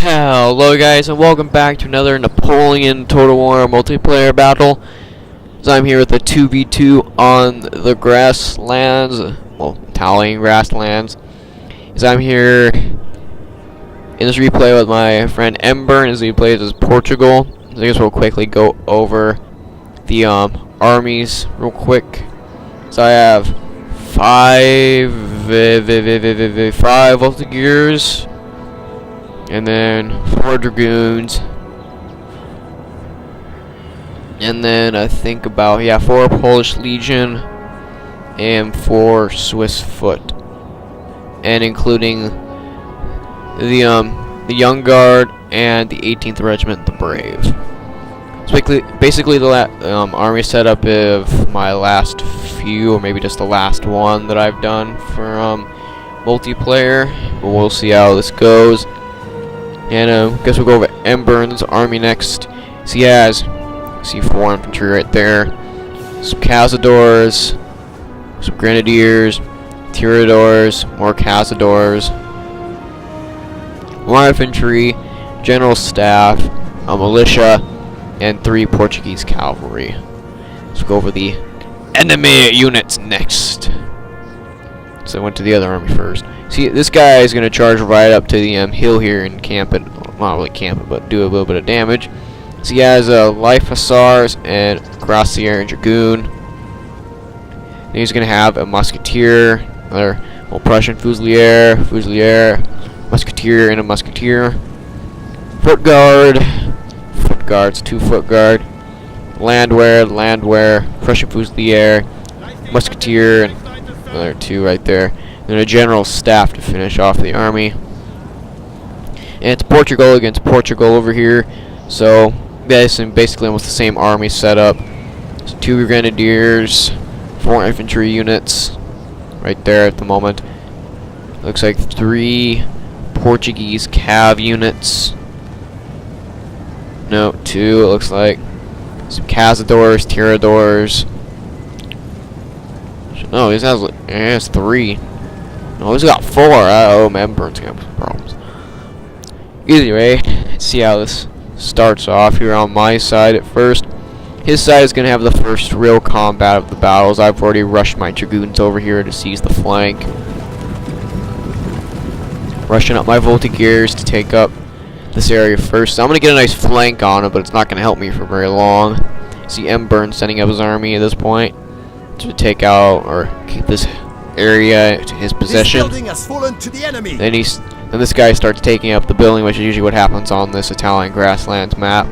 Hello guys, and welcome back to another Napoleon Total War multiplayer battle. So I'm here with the 2v2 on the Grasslands, well, Italian Grasslands. So I'm here in this replay with my friend Ember, as he plays as Portugal. So I guess we'll quickly go over the armies real quick. So I have five volunteers. And then 4 dragoons, and then I think about 4 Polish Legion and 4 Swiss Foot, and including the Young Guard and the 18th Regiment, the Brave. So basically the army setup of my last few, or maybe just the last one that I've done for multiplayer. But we'll see how this goes. And I guess we'll go over Ember's army next. So he has, see, 4 infantry right there, some cazadors, some grenadiers, tiradors, more cazadors, more infantry, general staff, a militia, and 3 Portuguese cavalry. Let's go over the enemy units next. So I went to the other army first. See, this guy is going to charge right up to the hill here and camp it. Not really camp it, but do a little bit of damage. So he has light hussars and Grassland and dragoon. Then he's going to have a musketeer, another Prussian fusilier, musketeer, and a musketeer. Foot guards, 2 foot guard. Landwehr, Prussian fusilier, musketeer, and another 2 right there. And a general staff to finish off the army. And it's Portugal against Portugal over here. So that's basically almost the same army setup. So 2 grenadiers, 4 infantry units right there at the moment. Looks like 3 Portuguese cav units. No, 2 it looks like. Some cazadors, tiradors. No, he has 3. No, he's got 4. Oh, man, Burns gonna have problems. Either way, let's see how this starts off here on my side at first. His side is gonna have the first real combat of the battles. I've already rushed my dragoons over here to seize the flank. Rushing up my volunteers to take up this area first. So I'm gonna get a nice flank on it, but it's not gonna help me for very long. See Burns sending up his army at this point to take out or keep this area to his possession. This building has fallen to the enemy. Then this guy starts taking up the building, which is usually what happens on this Italian Grasslands map.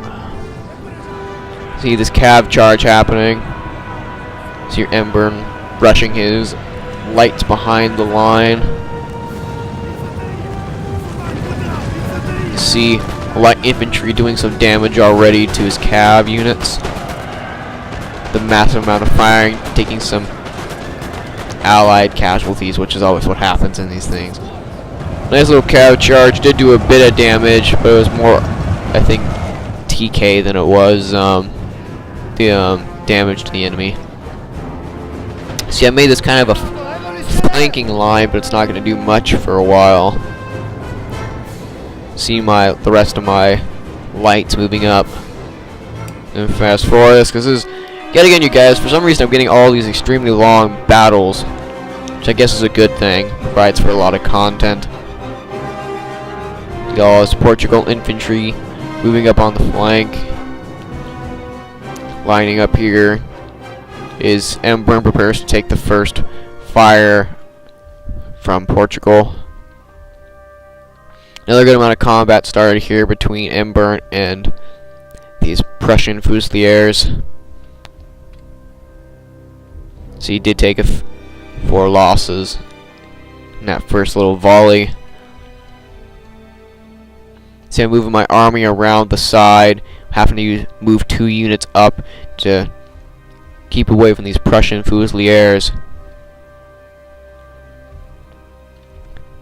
See this cav charge happening. See your Ember rushing his lights behind the line. See light infantry doing some damage already to his cav units. The massive amount of firing, taking some allied casualties, which is always what happens in these things. Nice little cav charge, did do a bit of damage, but it was more, I think, TK than it was the damage to the enemy. See, I made this kind of a flanking line, but it's not going to do much for a while. See the rest of my lights moving up. And fast forward this, because this is, yet again, you guys, for some reason I'm getting all these extremely long battles, which I guess is a good thing. Provides for a lot of content. You got all this Portugal infantry moving up on the flank. Lining up here is Ember prepares to take the first fire from Portugal. Another good amount of combat started here between Ember and these Prussian fusiliers. So he did take 4 losses in that first little volley. So I'm moving my army around the side, having to move 2 units up to keep away from these Prussian fusiliers.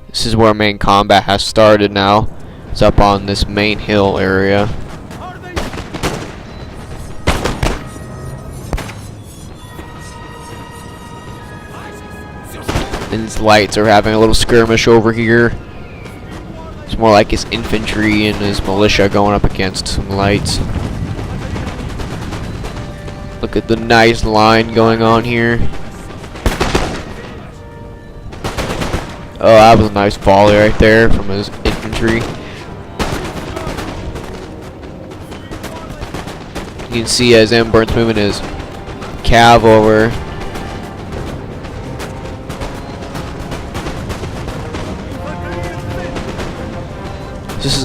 This is where main combat has started now. It's up on this main hill area. And these lights are having a little skirmish over here. It's more like his infantry and his militia going up against some lights. Look at the nice line going on here. Oh, that was a nice volley right there from his infantry. You can see as Burn's moving his cav over. This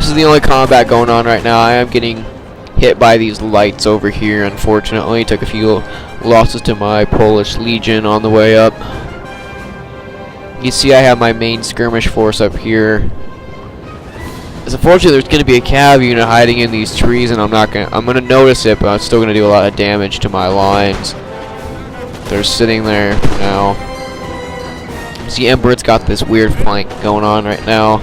is the only combat going on right now. I am getting hit by these lights over here, unfortunately. Took a few losses to my Polish Legion on the way up. You see I have my main skirmish force up here. It's unfortunate there's going to be a cav unit hiding in these trees, and I'm going to notice it, but I'm still going to do a lot of damage to my lines. They're sitting there now. See, Emperor's got this weird flank going on right now.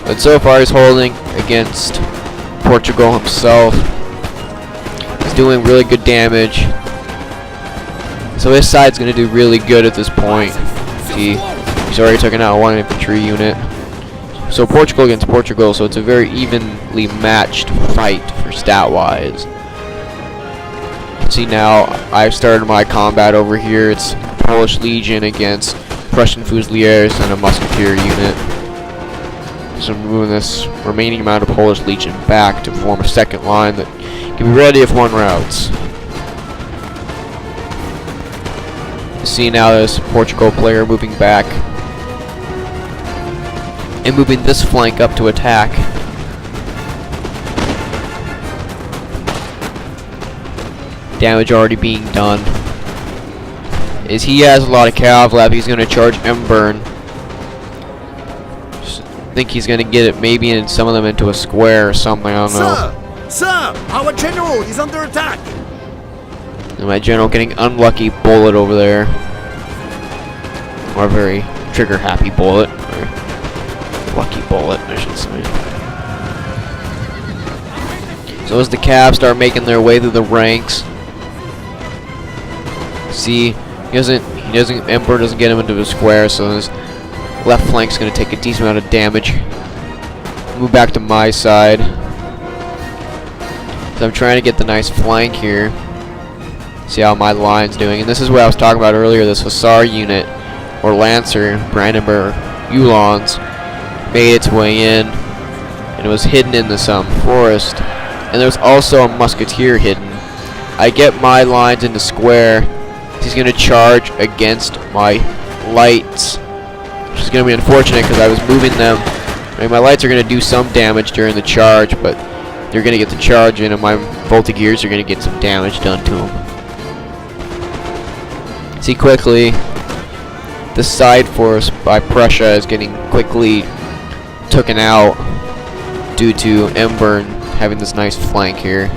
But so far he's holding against Portugal himself. He's doing really good damage. So his side's going to do really good at this point. See, he's already taken out one infantry unit. So Portugal against Portugal, so it's a very evenly matched fight for stat-wise. See, now I've started my combat over here. It's Polish Legion against Prussian Fusiliers and a Musketeer unit. So I'm moving this remaining amount of Polish Legion back to form a second line that can be ready if one routes. You see now this Portugal player moving back and moving this flank up to attack. Damage already being done. As he has a lot of cav left, he's going to charge Burn. I think he's going to get it maybe in some of them into a square or something, I don't know. Sir, our general is under attack. And my general getting unlucky bullet over there. Or a very trigger happy bullet. Or lucky bullet, I should say. So as the cav start making their way through the ranks. See, Emperor doesn't get him into a square, so his left flank's gonna take a decent amount of damage. Move back to my side. So I'm trying to get the nice flank here. See how my line's doing. And this is what I was talking about earlier, this Hussar unit, or Lancer, Brandenburg Uhlans, made its way in, and it was hidden in this forest. And there was also a Musketeer hidden. I get my lines into square. He's going to charge against my lights, which is going to be unfortunate because I was moving them. I mean, my lights are going to do some damage during the charge, but they're going to get the charge in, and my Voltigeurs are going to get some damage done to them. See, quickly, the side force by Prussia is getting quickly taken out due to Bern having this nice flank here.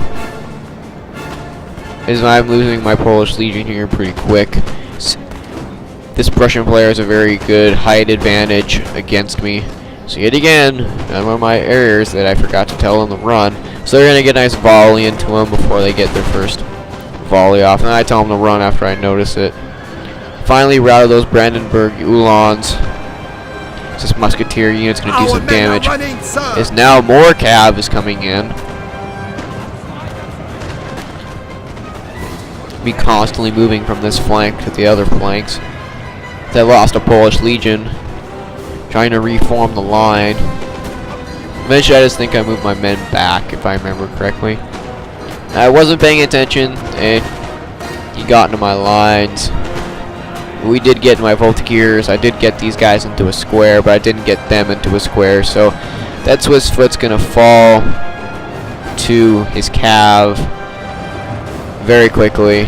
As I'm losing my Polish Legion here pretty quick. This Prussian player has a very good height advantage against me. So yet again, one of my errors that I forgot to tell in the run. So they're going to get a nice volley into them before they get their first volley off. And I tell them to run after I notice it. Finally routed those Brandenburg Uhlans. This Musketeer unit's going to do some damage. As now more cav is coming in. Be constantly moving from this flank to the other flanks. They lost a Polish Legion, trying to reform the line. Eventually I just think I moved my men back, if I remember correctly. I wasn't paying attention, and he got into my lines. We did get my Voltigeurs. I did get these guys into a square, but I didn't get them into a square, so that Swiss foot's gonna fall to his cav very quickly.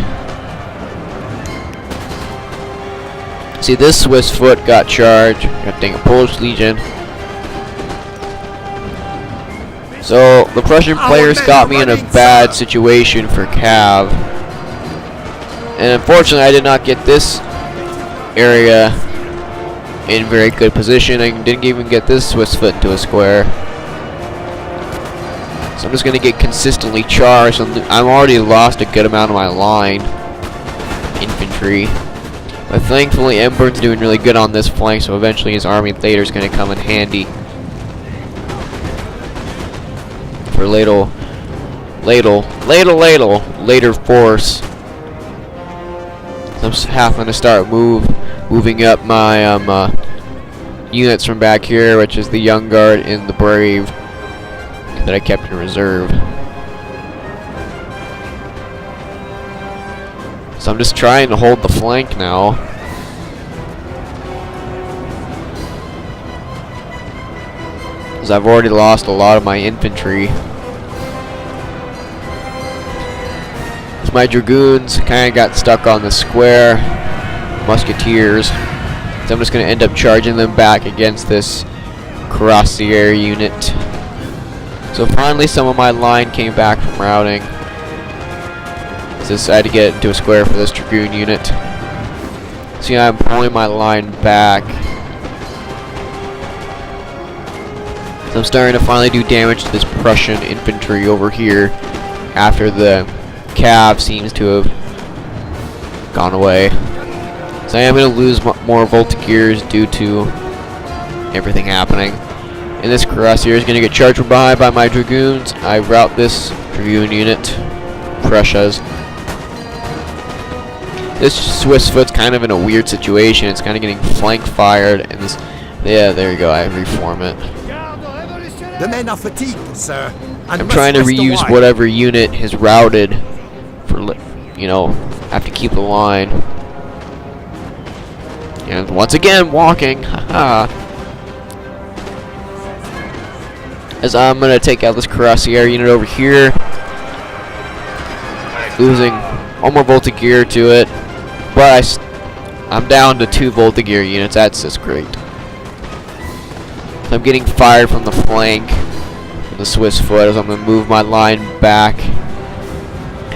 See, this Swiss foot got charged. Got dang a Polish Legion. So the Prussian players got me in a bad situation for cav. And unfortunately I did not get this area in very good position. I didn't even get this Swiss foot into a square. So I'm just going to get consistently charged. I'm already lost a good amount of my line. Infantry. But thankfully, Ember's doing really good on this flank, so eventually his army later is going to come in handy for later force. I'm having to start moving up my units from back here, which is the Young Guard and the Brave that I kept in reserve. So I'm just trying to hold the flank now. Because I've already lost a lot of my infantry. So my dragoons kind of got stuck on the square. Musketeers. So I'm just going to end up charging them back against this cuirassier unit. So finally some of my line came back from routing. So I decided to get into a square for this dragoon unit. See, I'm pulling my line back. So I'm starting to finally do damage to this Prussian infantry over here after the cav seems to have gone away. So I am going to lose more Voltigeurs due to everything happening. And this cuirassier is going to get charged from behind by my dragoons. I rout this dragoon unit, Prussia's. This Swiss foot's kind of in a weird situation. It's kind of getting flank fired, and this, yeah, there you go. I reform it. The men are fatigued, sir. I'm trying to reuse whatever unit is routed for, you know, have to keep the line. And once again, walking. Haha. As I'm gonna take out this cuirassier unit over here, losing one more Voltigeur to it, but I'm down to 2 Voltigeur units. That's just great. I'm getting fired from the flank from the Swiss foot as I'm gonna move my line back. So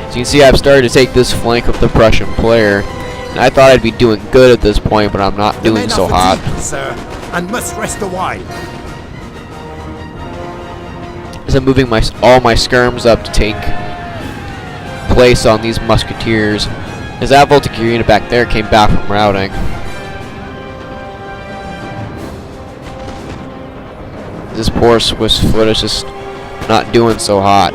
you can see I've started to take this flank of the Prussian player. And I thought I'd be doing good at this point, but I'm not doing so hot. Sir, and must rest a while. As I'm moving all my skirms up to take place on these musketeers. As that Voltigeur unit back there came back from routing. This poor Swiss foot is just not doing so hot.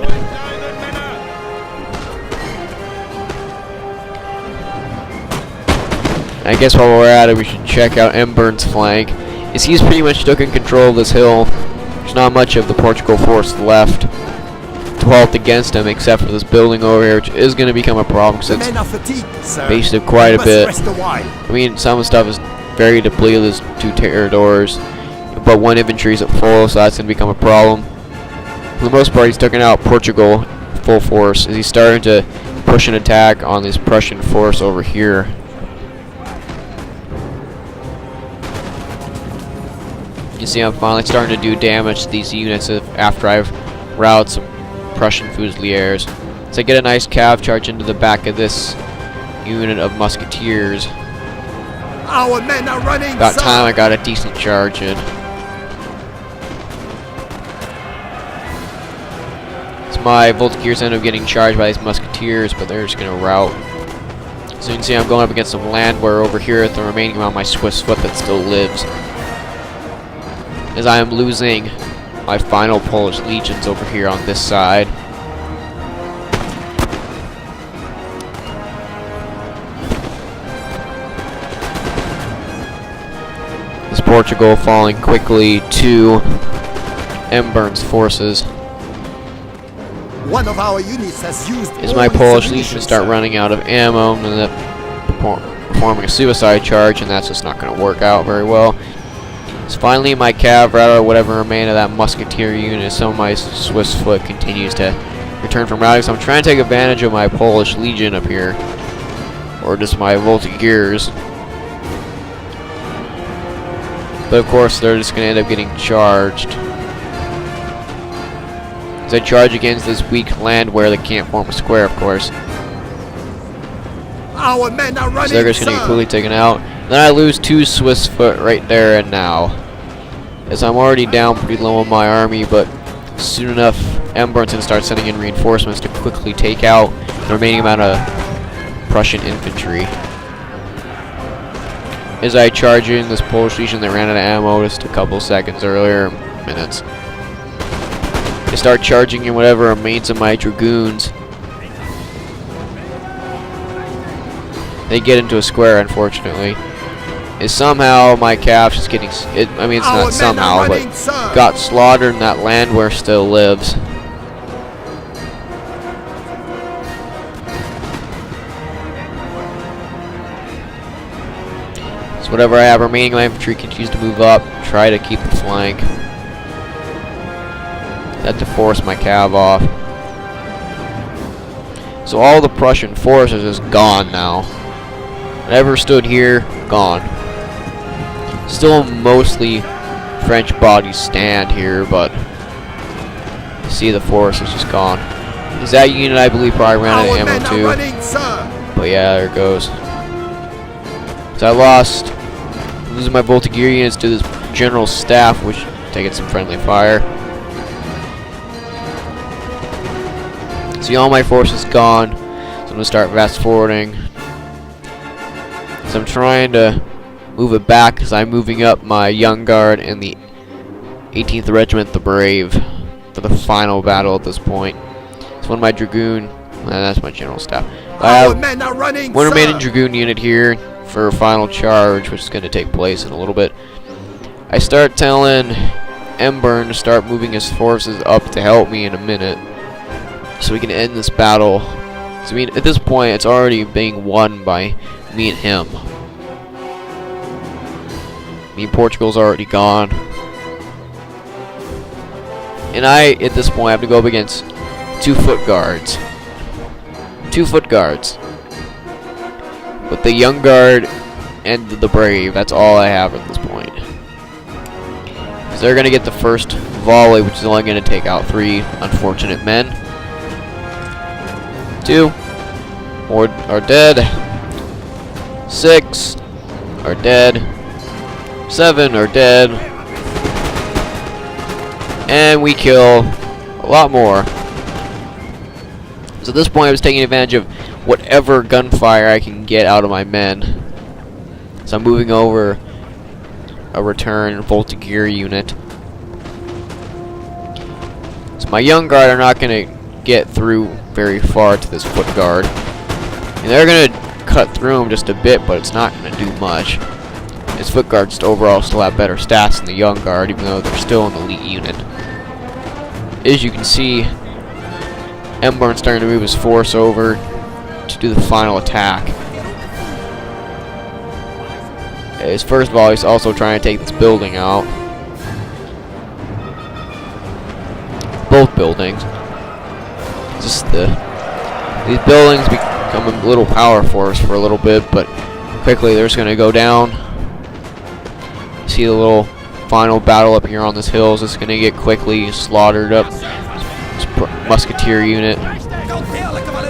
I guess while we're at it, we should check out Ember's flank. He's pretty much took in control of this hill. There's not much of the Portugal force left to halt against him, except for this building over here, which is going to become a problem because it's based quite a bit. I mean, some of the stuff is very depleted. There's 2 terradors, but 1 infantry is at full, so that's going to become a problem. For the most part, he's taken out Portugal full force as he's starting to push an attack on this Prussian force over here. You see I'm finally starting to do damage to these units after I've routed some Prussian Fusiliers. So I get a nice cav charge into the back of this unit of musketeers. Our men are running. About time I got a decent charge in. So my Voltigeurs end up getting charged by these musketeers, but they're just going to rout. So you can see I'm going up against some landwehr over here at the remaining amount of my Swiss foot that still lives. As I am losing my final Polish legions over here on this side. This Portugal falling quickly to Ember's forces. One of our units has used as my Polish legions start running out of ammo and end up performing a suicide charge, and that's just not going to work out very well. So finally my cav routed whatever remained of that musketeer unit. Some of my Swiss foot continues to return from routing, so I'm trying to take advantage of my Polish legion up here, or just my Voltigeurs. But of course they're just going to end up getting charged. As I charge against this weak landwehr that can't form a square, of course. Our men are running, so they're just going to get completely taken out. Then I lose 2 Swiss foot right there and now. As I'm already down pretty low on my army, but soon enough Ember's going to start sending in reinforcements to quickly take out the remaining amount of Prussian infantry. as I charge in this Polish Legion that ran out of ammo just a couple seconds earlier, minutes. I start charging in whatever remains of my Dragoons. They get into a square, unfortunately. Is somehow my cav just getting... I mean, it's not somehow, but got slaughtered in that land where still lives. So whatever I have remaining, my infantry continues to move up, try to keep the flank. Had to force my cav off. So all the Prussian forces is gone now. Whatever stood here, gone. Still mostly French bodies stand here, but you see the force is just gone. Because that unit, I believe, probably ran out of ammo too. But yeah, there it goes. So I lost, losing my Voltigeur units to this general staff, which taking some friendly fire. See, all my forces gone, so I'm gonna start fast forwarding. So I'm trying to move it back because I'm moving up my Young Guard and the 18th Regiment, the Brave, for the final battle at this point. So one of my Dragoon, that's my general staff. I have one remaining Dragoon unit here for a final charge, which is going to take place in a little bit. I start telling Embern to start moving his forces up to help me in a minute, so we can end this battle. So I mean, at this point, it's already being won by me and him. I mean, Portugal's already gone. And I, at this point, have to go up against 2 foot guards. 2 foot guards. With the Young Guard and the Brave, that's all I have at this point. So they're going to get the first volley, which is only going to take out 3 unfortunate men. 2 are dead. 6 are dead. 7 are dead. And we kill a lot more. So at this point I was taking advantage of whatever gunfire I can get out of my men. So I'm moving over a return Voltigeur unit. So my Young Guard are not going to get through very far to this foot guard. And they're going to cut through them just a bit, but it's not going to do much. His foot guards overall still have better stats than the Young Guard, even though they're still an elite unit. As you can see, Embern's starting to move his force over to do the final attack. As first of all, he's also trying to take this building out. Both buildings. Just these buildings become a little power force for a little bit, but quickly they're just going to go down. See the little final battle up here on this hill is just going to get quickly slaughtered up. This musketeer unit.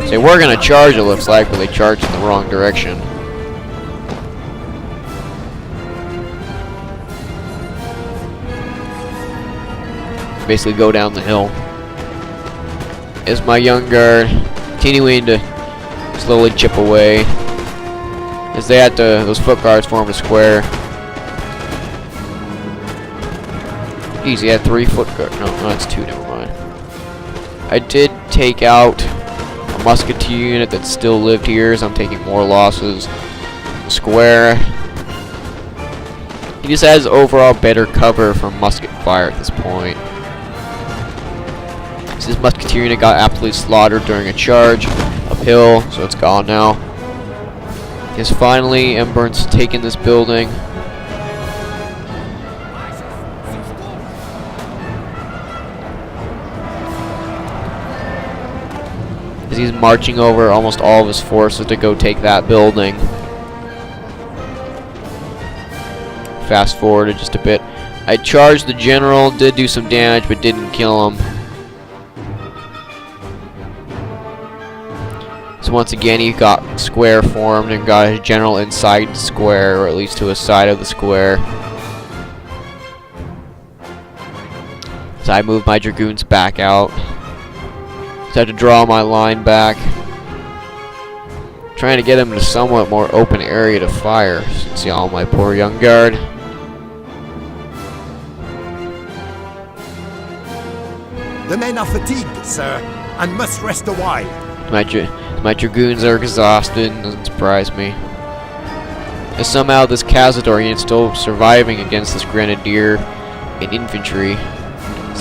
They were going to charge, it looks like, but they charged in the wrong direction. Basically go down the hill. As my Young Guard continuing to slowly chip away. As they had to, those foot guards formed a square. Easy, had 3 foot guards. No, that's 2, never mind. I did take out a musketeer unit that still lived here, so I'm taking more losses. Square. He just has overall better cover from musket fire at this point. This musketeer unit got absolutely slaughtered during a charge uphill, so it's gone now. Because finally, Embern's taken this building. As he's marching over almost all of his forces to go take that building. Fast forwarded just a bit. I charged the general, did do some damage, but didn't kill him. So once again, he got square formed and got his general inside the square, or at least to a side of the square. So I moved my dragoons back out. So I had to draw my line back. trying to get him to somewhat more open area to fire. See all my poor young guard. The men are fatigued, sir, and must rest a while. My dragoons are exhausted. Doesn't surprise me. And somehow this Cazador unit's still surviving against this grenadier and infantry.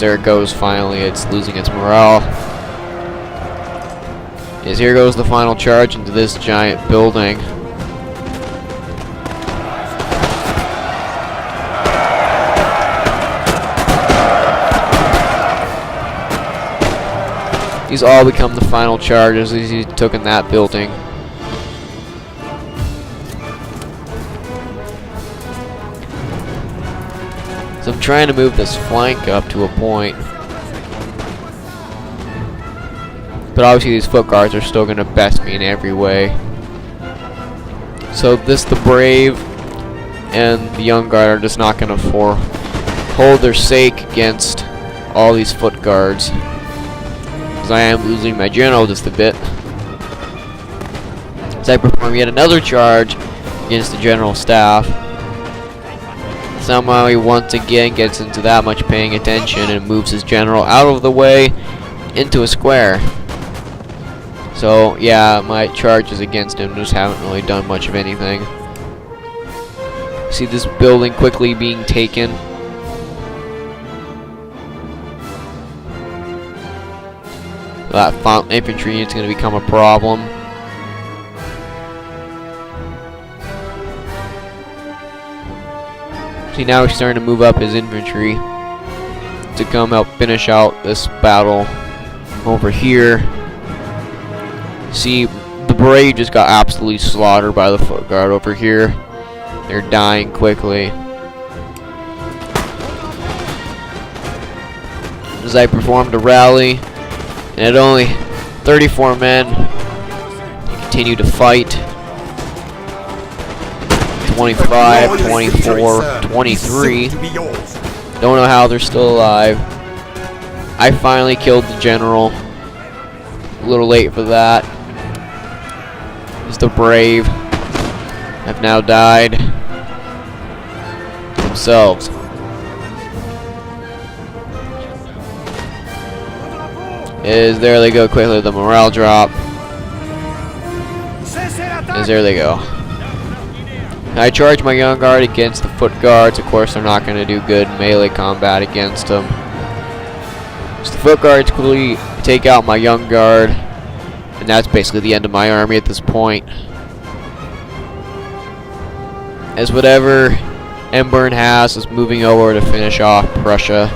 There it goes. Finally, it's losing its morale. As here goes the final charge into this giant building. These all become the final charges as he took in that building. So I'm trying to move this flank up to a point. But obviously these foot guards are still going to best me in every way. So the brave and the young guard are just not going to hold their sake against all these foot guards. Because I am losing my general just a bit. As I perform yet another charge against the general staff. Somehow he once again gets into that much paying attention and moves his general out of the way into a square. So yeah, my charges against him just haven't really done much of anything. See this building quickly being taken. That fountain infantry unit's going to become a problem. See, now he's starting to move up his infantry to come help finish out this battle over here. See, the brave just got absolutely slaughtered by the foot guard over here. They're dying quickly. As I performed a rally, and at only 34 men, continue to fight. 25, 24, 23. Don't know how they're still alive. I finally killed the general. A little late for that. As the brave have now died themselves. As there they go quickly, the morale drop. As there they go. I charge my young guard against the foot guards. Of course, they're not going to do good melee combat against them. So the foot guards quickly take out my young guard, and that's basically the end of my army at this point. As whatever Emburn has is moving over to finish off Prussia.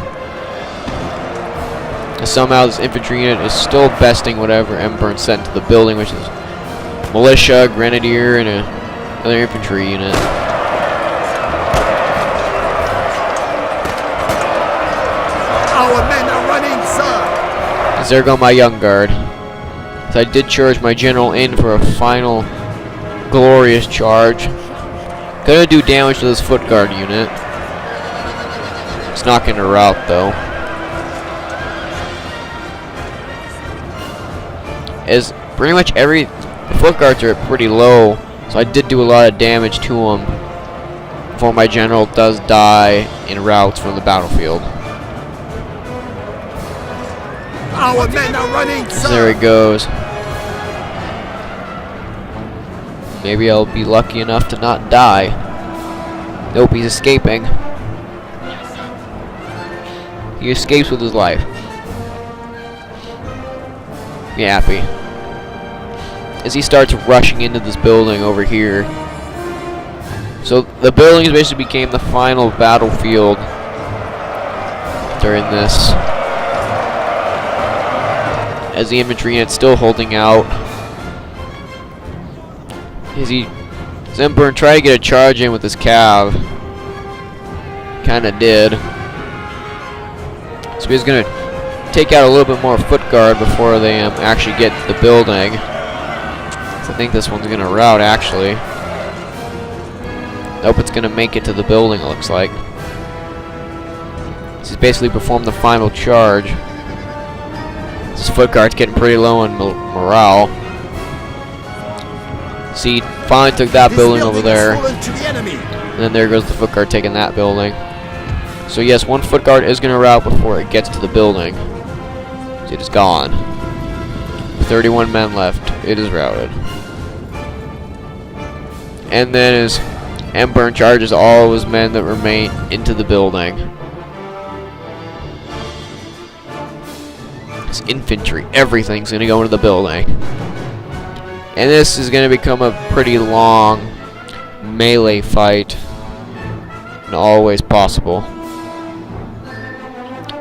And somehow this infantry unit is still besting whatever Emburn sent to the building, which is militia, grenadier, and another infantry unit. Our men are running, sir. As there go my young guard. So I did charge my general in for a final glorious charge. Gonna do damage to this foot guard unit. It's not gonna rout though. As pretty much the foot guards are pretty low, so I did do a lot of damage to them before my general does die in routs from the battlefield. Our men are running, sir. There he goes. Maybe I'll be lucky enough to not die. Nope, he's escaping. He escapes with his life. Be happy. As he starts rushing into this building over here. So the buildings basically became the final battlefield during this. As the infantry unit's still holding out. Emperor tried to get a charge in with his cav. Kinda did. So he's gonna take out a little bit more foot guard before they actually get to the building. So I think this one's gonna rout actually. Nope, it's gonna make it to the building, it looks like. He's basically performed the final charge. This foot guard's getting pretty low in morale. See, finally took that This building over there. has fallen to the enemy. And then there goes the foot guard taking that building. So yes, one foot guard is going to rout before it gets to the building. See, it is gone. 31 men left. It is routed. And then his Emperor charges all of his men that remain into the building. His infantry, everything's going to go into the building. And this is going to become a pretty long melee fight. And always possible.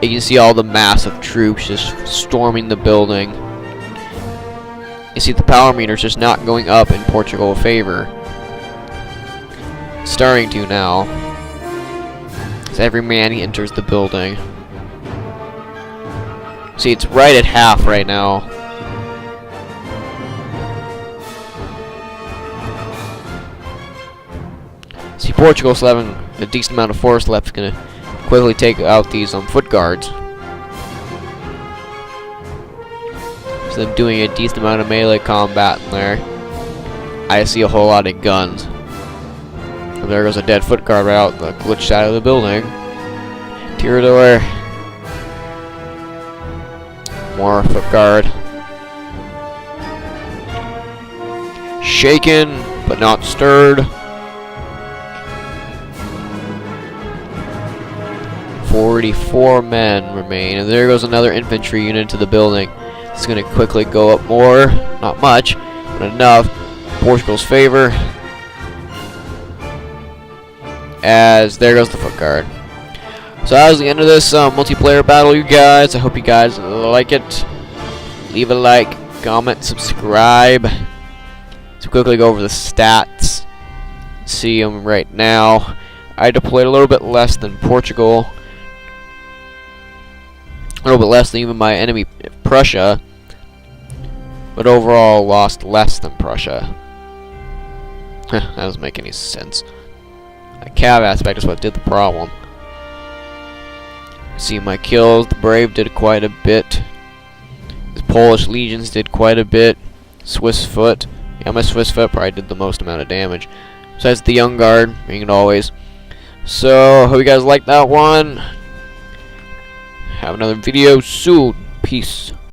You can see all the massive troops just storming the building. You see the power meter's just not going up in Portugal's favor. It's starting to now. As every man enters the building. See, it's right at half right now. See, Portugal's having a decent amount of force left. It's gonna quickly take out these foot guards. So them doing a decent amount of melee combat in there. I see a whole lot of guns. And there goes a dead foot guard right out the glitch side of the building. Tirador. More foot guard. Shaken, but not stirred. 44 men remain, and there goes another infantry unit into the building. It's going to quickly go up more, not much, but enough. Portugal's favor. As there goes the foot guard. So that was the end of this multiplayer battle, you guys. I hope you guys like it. Leave a like, comment, subscribe. So quickly go over the stats. See them right now. I deployed a little bit less than Portugal. A little bit less than even my enemy Prussia, but overall lost less than Prussia. That doesn't make any sense. The cav aspect is what did the problem. See my kills, the Brave did quite a bit. The Polish legions did quite a bit. Swiss foot, yeah, my Swiss foot probably did the most amount of damage. Besides the Young Guard, being it always. So, hope you guys liked that one. Have another video soon. Peace.